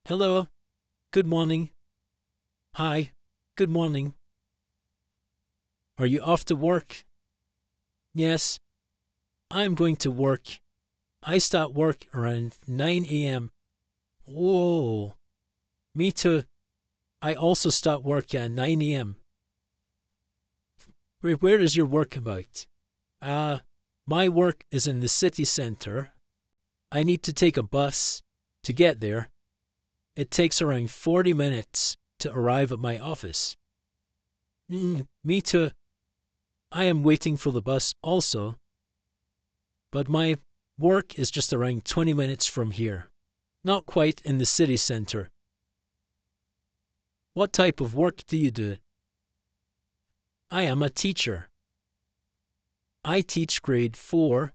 Hello, good morning. Hi, good morning. Are you off to work? Yes, I'm going to work. I start work around 9 a.m. Whoa, me too. I also start work at 9 a.m. Where is your work about? Uh, my work is in the city center. I need to take a bus to get there. It takes around 40 minutes to arrive at my office. Me too. I am waiting for the bus also, but my work is just around 20 minutes from here. Not quite in the city center. What type of work do you do? I am a teacher. I teach grade 4.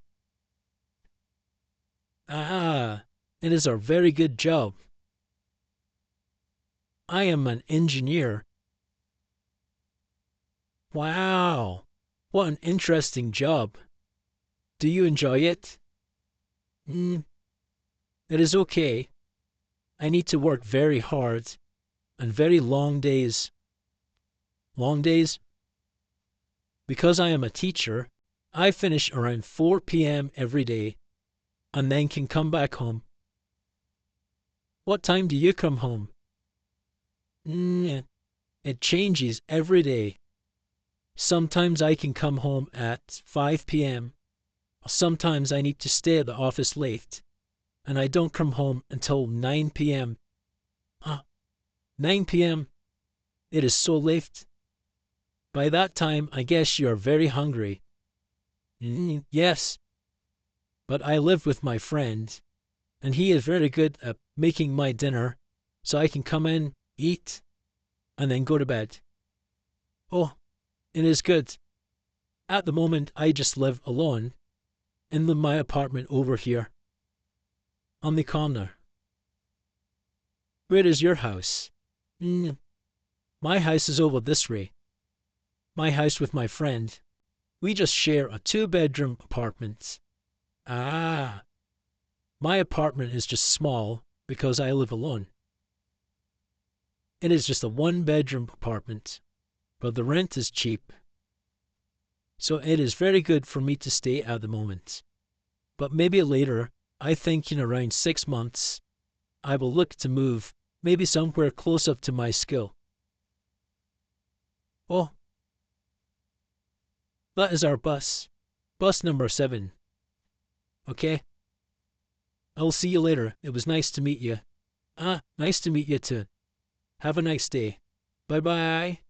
Ah, it is a very good job. I am an engineer. Wow, what an interesting job. Do you enjoy it? Mm, it is okay. I need to work very hard and very long days. Long days? Because I am a teacher, I finish around 4 p.m. every day and then can come back home. What time do you come home? It changes every day. Sometimes I can come home at 5 p.m. Sometimes I need to stay at the office late and I don't come home until 9 p.m. 9 p.m. It is so late. By that time, I guess you are very hungry. Yes, but I live with my friend, and he is very good at making my dinner, so I can come in, eat, and then go to bed. Oh, it is good. At the moment, I just live alone in my apartment over here, on the corner. Where is your house? My house is over this way. My house with my friend. We just share a 2-bedroom apartment. Ah, my apartment is just small because I live alone. It is just a 1-bedroom apartment, but the rent is cheap. So it is very good for me to stay at the moment. But maybe later, I think in around 6 months, I will look to move, maybe somewhere close up to my skill. Oh, that is our bus. Bus number 7. Okay? I'll see you later. It was nice to meet you. Nice to meet you too. Have a nice day. Bye bye.